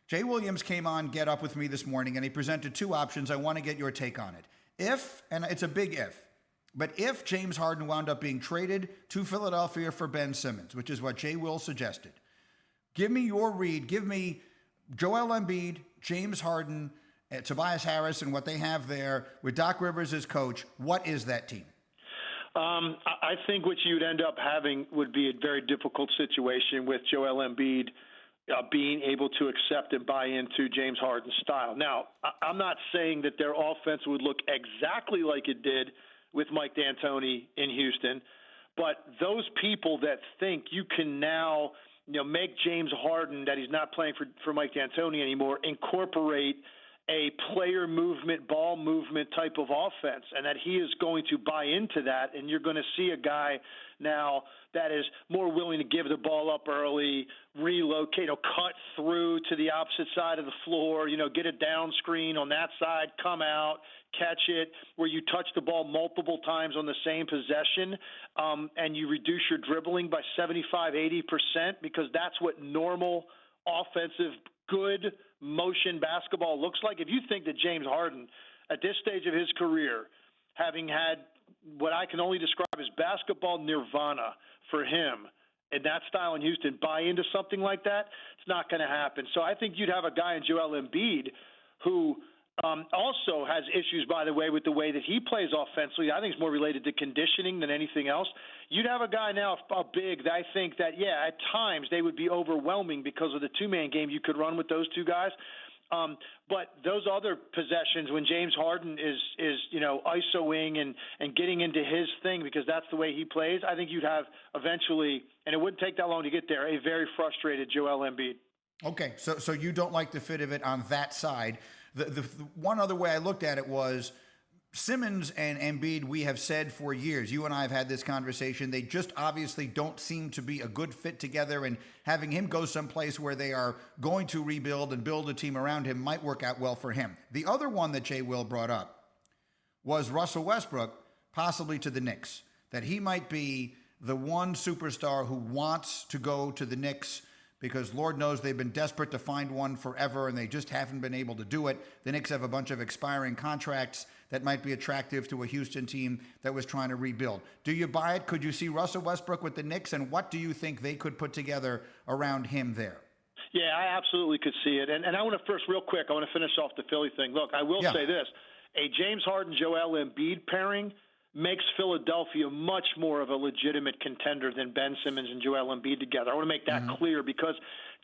Jay Williams came on Get Up with me this morning, and he presented two options. I want to get your take on it. If, and it's a big if, but if James Harden wound up being traded to Philadelphia for Ben Simmons, which is what Jay Will suggested, give me your read. Give me Joel Embiid, James Harden, Tobias Harris, and what they have there with Doc Rivers as coach. What is that team? I think what you'd end up having would be a very difficult situation with Joel Embiid being able to accept and buy into James Harden's style. Now, I'm not saying that their offense would look exactly like it did with Mike D'Antoni in Houston, but those people that think you can now make James Harden, that he's not playing for Mike D'Antoni anymore, incorporate a player movement, ball movement type of offense, and that he is going to buy into that, and you're going to see a guy now that is more willing to give the ball up early, relocate, cut through to the opposite side of the floor, get a down screen on that side, come out, catch it, where you touch the ball multiple times on the same possession, and you reduce your dribbling by 75-80%, because that's what normal offensive good motion basketball looks like. If you think that James Harden, at this stage of his career, having had what I can only describe as basketball nirvana for him in that style in Houston, buy into something like that, it's not going to happen. So I think you'd have a guy in Joel Embiid who also has issues, by the way, with the way that he plays offensively. I think it's more related to conditioning than anything else. You'd have a guy now, a big, that I think that, at times they would be overwhelming because of the two-man game you could run with those two guys. But those other possessions, when James Harden is ISOing and getting into his thing, because that's the way he plays, I think you'd have eventually, and it wouldn't take that long to get there, a very frustrated Joel Embiid. Okay, so you don't like the fit of it on that side. The one other way I looked at it was Simmons and Embiid, we have said for years, you and I have had this conversation, they just obviously don't seem to be a good fit together, and having him go someplace where they are going to rebuild and build a team around him might work out well for him. The other one that Jay Will brought up was Russell Westbrook, possibly to the Knicks, that he might be the one superstar who wants to go to the Knicks, because Lord knows they've been desperate to find one forever and they just haven't been able to do it. The Knicks have a bunch of expiring contracts that might be attractive to a Houston team that was trying to rebuild. Do you buy it? Could you see Russell Westbrook with the Knicks, and what do you think they could put together around him there? Yeah, I absolutely could see it. And I want to finish off the Philly thing. Look, I will say this. A James Harden, Joel Embiid pairing makes Philadelphia much more of a legitimate contender than Ben Simmons and Joel Embiid together. I want to make that clear, because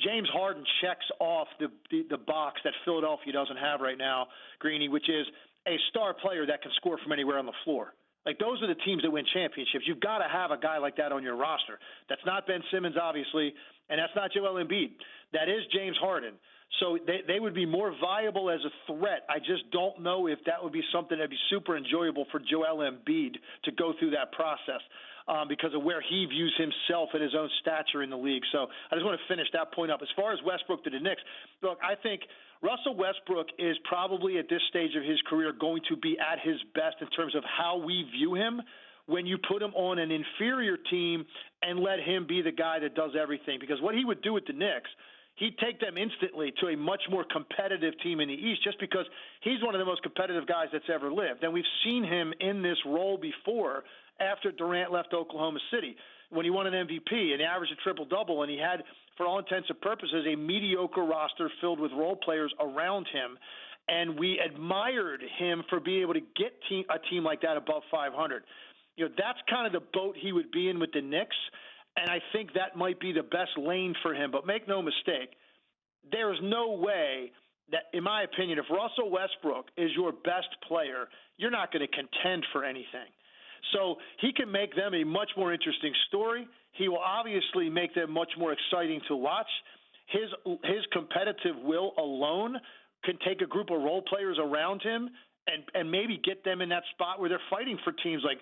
James Harden checks off the box that Philadelphia doesn't have right now, Greeny, which is a star player that can score from anywhere on the floor. Like, those are the teams that win championships. You've got to have a guy like that on your roster. That's not Ben Simmons, obviously, and that's not Joel Embiid. That is James Harden. So they would be more viable as a threat. I just don't know if that would be something that would be super enjoyable for Joel Embiid to go through that process because of where he views himself and his own stature in the league. So I just want to finish that point up. As far as Westbrook to the Knicks, look, I think Russell Westbrook is probably at this stage of his career going to be at his best in terms of how we view him when you put him on an inferior team and let him be the guy that does everything. Because what he would do with the Knicks, he'd take them instantly to a much more competitive team in the East, just because he's one of the most competitive guys that's ever lived. And we've seen him in this role before after Durant left Oklahoma City, when he won an MVP and he averaged a triple-double, and he had, for all intents and purposes, a mediocre roster filled with role players around him. And we admired him for being able to get a team like that above 500. That's kind of the boat he would be in with the Knicks. And I think that might be the best lane for him. But make no mistake, there is no way that, in my opinion, if Russell Westbrook is your best player, you're not going to contend for anything. So he can make them a much more interesting story. He will obviously make them much more exciting to watch. His competitive will alone can take a group of role players around him and maybe get them in that spot where they're fighting for teams like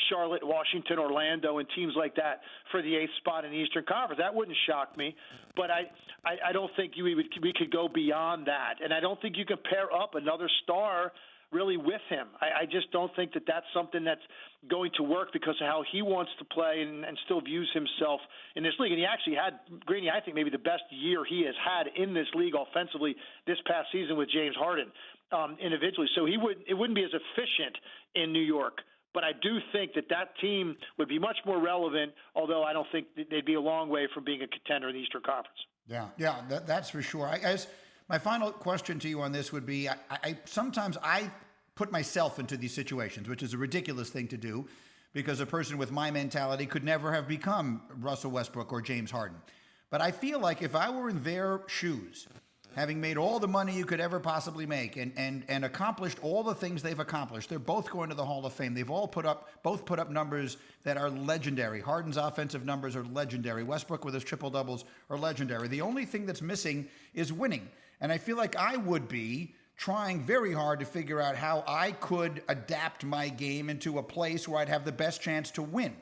Charlotte, Washington, Orlando, and teams like that for the 8th spot in the Eastern Conference. That wouldn't shock me, but I don't think we could go beyond that. And I don't think you can pair up another star really with him. I just don't think that that's something that's going to work because of how he wants to play and still views himself in this league. And he actually had, Greeny, I think maybe the best year he has had in this league offensively this past season with James Harden individually. So it wouldn't be as efficient in New York. But I do think that team would be much more relevant, although I don't think they'd be a long way from being a contender in the Eastern Conference. Yeah, that's for sure. My final question to you on this would be, sometimes I put myself into these situations, which is a ridiculous thing to do because a person with my mentality could never have become Russell Westbrook or James Harden. But I feel like if I were in their shoes, having made all the money you could ever possibly make and accomplished all the things they've accomplished, they're both going to the Hall of Fame. They've both put up numbers that are legendary. Harden's offensive numbers are legendary. Westbrook with his triple-doubles are legendary. The only thing that's missing is winning. And I feel like I would be trying very hard to figure out how I could adapt my game into a place where I'd have the best chance to win.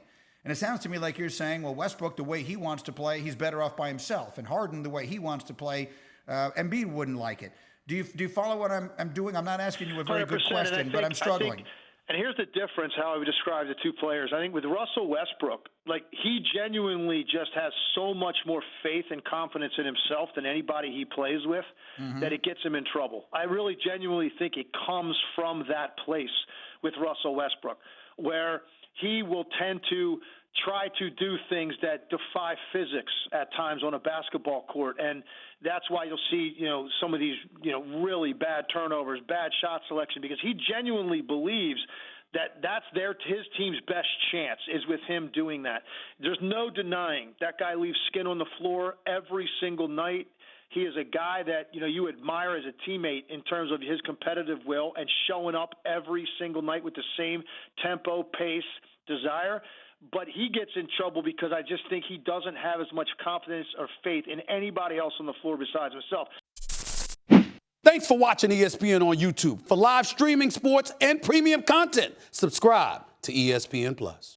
And it sounds to me like you're saying, well, Westbrook, the way he wants to play, he's better off by himself. And Harden, the way he wants to play, Embiid wouldn't like it. Do you follow what I'm doing? I'm not asking you a very good question, but I'm struggling. And here's the difference, how I would describe the two players. I think with Russell Westbrook, he genuinely just has so much more faith and confidence in himself than anybody he plays with that it gets him in trouble. I really genuinely think it comes from that place with Russell Westbrook, where he will tend to try to do things that defy physics at times on a basketball court. And that's why you'll see, some of these, really bad turnovers, bad shot selection, because he genuinely believes that that's his team's best chance is with him doing that. There's no denying that guy leaves skin on the floor every single night. He is a guy that, you admire as a teammate in terms of his competitive will and showing up every single night with the same tempo, pace, desire. But he gets in trouble because I just think he doesn't have as much confidence or faith in anybody else on the floor besides himself. Thanks for watching ESPN on YouTube. For live streaming sports and premium content, subscribe to ESPN+.